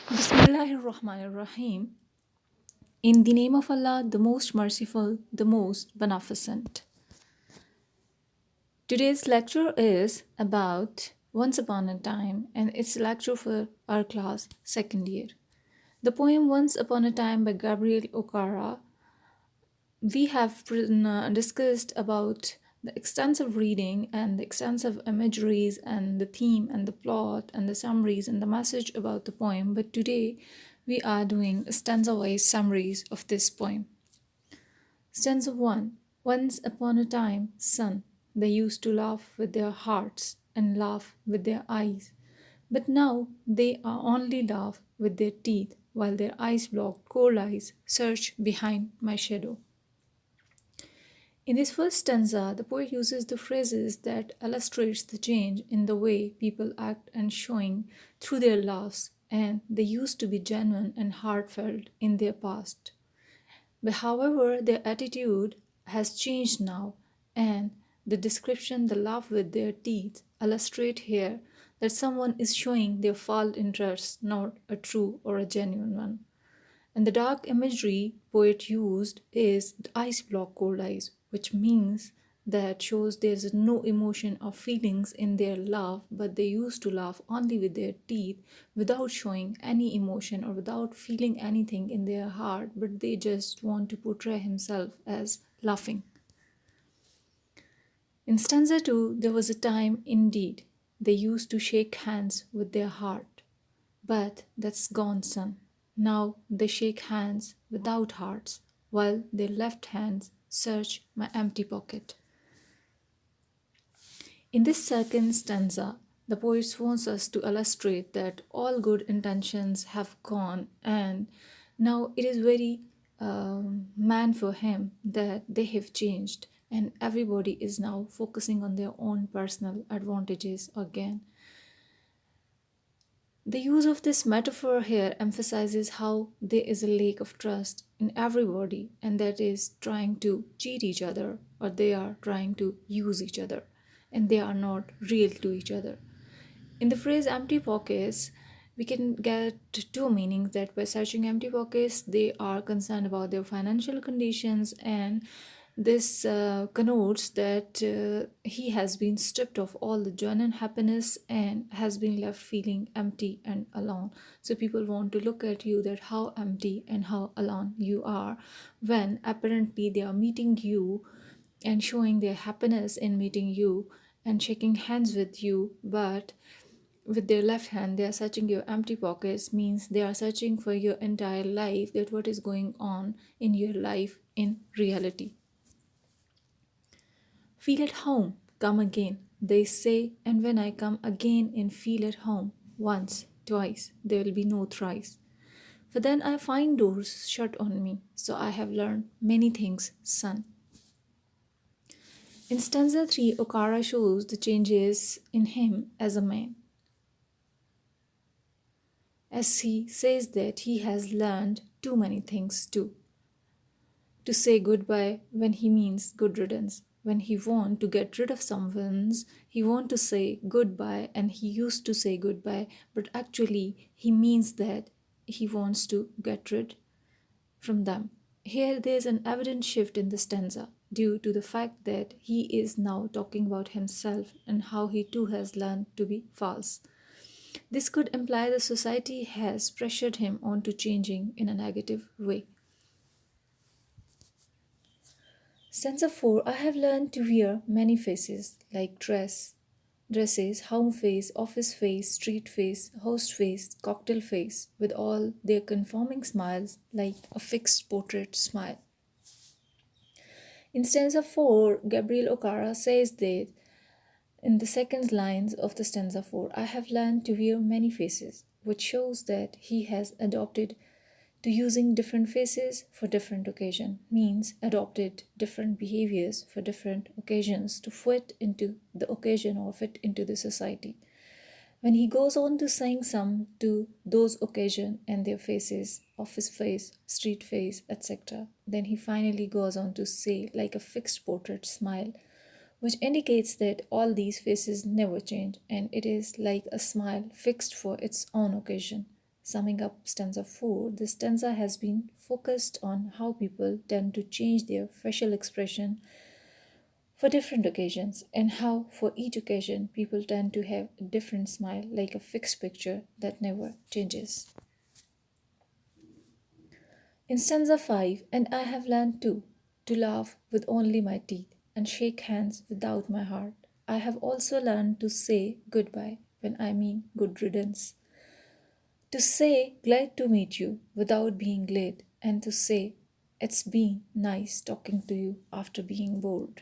Bismillahirrahmanirrahim. In the name of Allah, the most merciful, the most beneficent. Today's lecture is about Once Upon a Time, and it's a lecture for our class, second year. The poem Once Upon a Time by Gabriel Okara, we have discussed about the extensive reading and the extensive imageries and the theme and the plot and the summaries and the message about the poem. But today we are doing stanza-wise summaries of this poem. Stanza 1. Once upon a time, son, they used to laugh with their hearts and laugh with their eyes. But now they are only laugh with their teeth while their eyes blocked cold eyes search behind my shadow. In this first stanza, the poet uses the phrases that illustrates the change in the way people act and showing through their laughs, and they used to be genuine and heartfelt in their past. But however, their attitude has changed now, and the description, the laugh with their teeth, illustrate here that someone is showing their false interest, not a true or a genuine one. And the dark imagery poet used is the ice block cold eyes, which means that shows there's no emotion or feelings in their laugh, but they used to laugh only with their teeth without showing any emotion or without feeling anything in their heart, but they just want to portray himself as laughing. In stanza 2, there was a time indeed they used to shake hands with their heart, but that's gone, son. Now they shake hands without hearts, while their left hands search my empty pocket. In this second stanza, the poet wants us to illustrate that all good intentions have gone, and now it is very man for him that they have changed, and everybody is now focusing on their own personal advantages again. The use of this metaphor here emphasizes how there is a lack of trust in everybody, and that is trying to cheat each other, or they are trying to use each other, and they are not real to each other. In the phrase empty pockets, we can get two meanings that by searching empty pockets, they are concerned about their financial conditions, and this connotes that he has been stripped of all the joy and happiness and has been left feeling empty and alone. So people want to look at you that how empty and how alone you are, when apparently they are meeting you and showing their happiness in meeting you and shaking hands with you, but with their left hand they are searching your empty pockets, means they are searching for your entire life, that what is going on in your life in reality. Feel at home, come again, they say, and when I come again and feel at home, once, twice, there will be no thrice. For then I find doors shut on me, so I have learned many things, son. In stanza 3, Okara shows the changes in him as a man, as he says that he has learned too many things too. To say goodbye when he means good riddance. When he want to get rid of someone's, he want to say goodbye, and he used to say goodbye, but actually he means that he wants to get rid from them. Here there is an evident shift in the stanza due to the fact that he is now talking about himself and how he too has learned to be false. This could imply the society has pressured him onto changing in a negative way. Stanza 4. I have learned to wear many faces, like dresses, home face, office face, street face, host face, cocktail face, with all their conforming smiles, like a fixed portrait smile. In stanza 4, Gabriel Okara says that in the second lines of the stanza 4, I have learned to wear many faces, which shows that he has adopted to using different faces for different occasion, means adopted different behaviors for different occasions to fit into the occasion or fit into the society. When he goes on to saying some to those occasion and their faces, office face, street face, etc., then he finally goes on to say like a fixed portrait smile, which indicates that all these faces never change and it is like a smile fixed for its own occasion. Summing up stanza 4, this stanza has been focused on how people tend to change their facial expression for different occasions, and how for each occasion people tend to have a different smile, like a fixed picture that never changes. In stanza 5, and I have learned too to laugh with only my teeth and shake hands without my heart. I have also learned to say goodbye when I mean good riddance, to say glad to meet you without being glad, and to say it's been nice talking to you after being bored.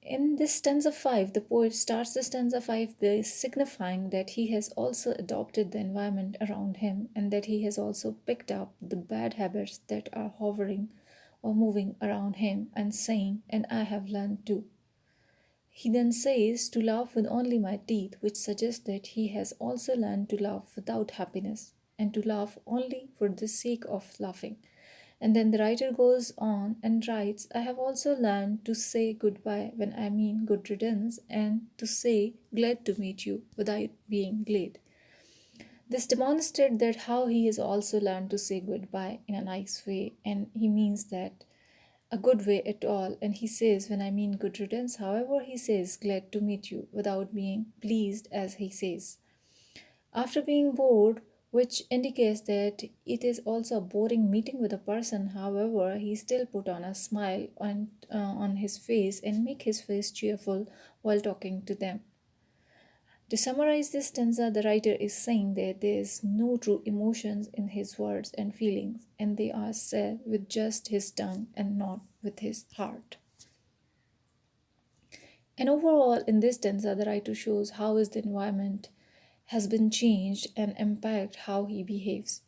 In this stanza 5, the poet starts the stanza 5 by signifying that he has also adopted the environment around him and that he has also picked up the bad habits that are hovering or moving around him, and saying, and I have learned too. He then says to laugh with only my teeth, which suggests that he has also learned to laugh without happiness and to laugh only for the sake of laughing. And then the writer goes on and writes, I have also learned to say goodbye when I mean good riddance, and to say glad to meet you without being glad. This demonstrates that how he has also learned to say goodbye in a nice way, and he means that a good way at all. And he says, when I mean good riddance, however, he says glad to meet you without being pleased, as he says. After being bored, which indicates that it is also a boring meeting with a person, however, he still put on a smile on his face and make his face cheerful while talking to them. To summarize this stanza, the writer is saying that there is no true emotions in his words and feelings, and they are said with just his tongue and not with his heart. And overall, in this stanza, the writer shows how his environment has been changed and impact how he behaves,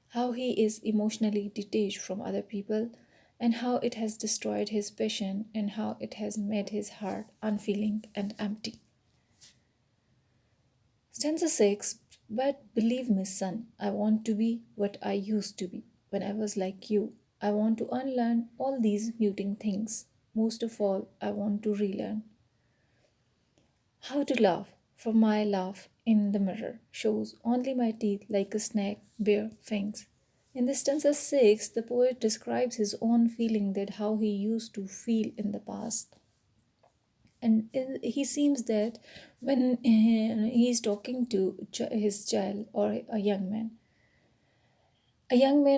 how he is emotionally detached from other people, and how it has destroyed his passion and how it has made his heart unfeeling and empty. Stanza 6, but believe me, son, I want to be what I used to be when I was like you. I want to unlearn all these muting things. Most of all, I want to relearn how to laugh, for my laugh in the mirror shows only my teeth like a snake bare fangs. In this stanza 6, the poet describes his own feeling that how he used to feel in the past. And he seems that when he is talking to his child or a young man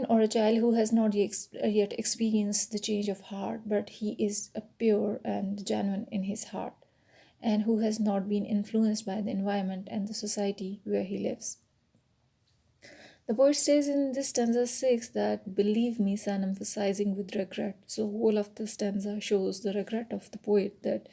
or a child who has not yet experienced the change of heart, but he is a pure and genuine in his heart, and who has not been influenced by the environment and the society where he lives. The poet says in this stanza 6 that believe me, son, emphasizing with regret. So whole of the stanza shows the regret of the poet that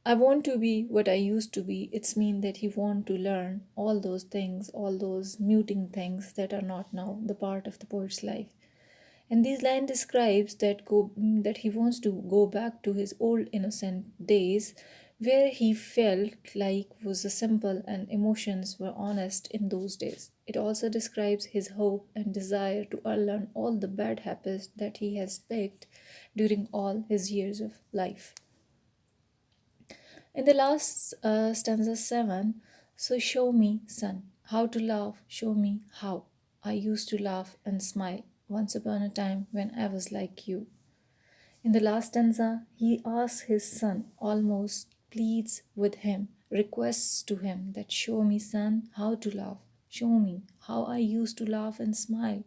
I want to be what I used to be. It's mean that he want to learn all those things, all those muting things that are not now the part of the poet's life. And this line describes that he wants to go back to his old innocent days where he felt like was a simple and emotions were honest in those days. It also describes his hope and desire to unlearn all the bad habits that he has picked during all his years of life. In the last stanza 7, so show me, son, how to laugh, show me how. I used to laugh and smile once upon a time when I was like you. In the last stanza, he asks his son, almost pleads with him, requests to him that show me, son, how to laugh. Show me how I used to laugh and smile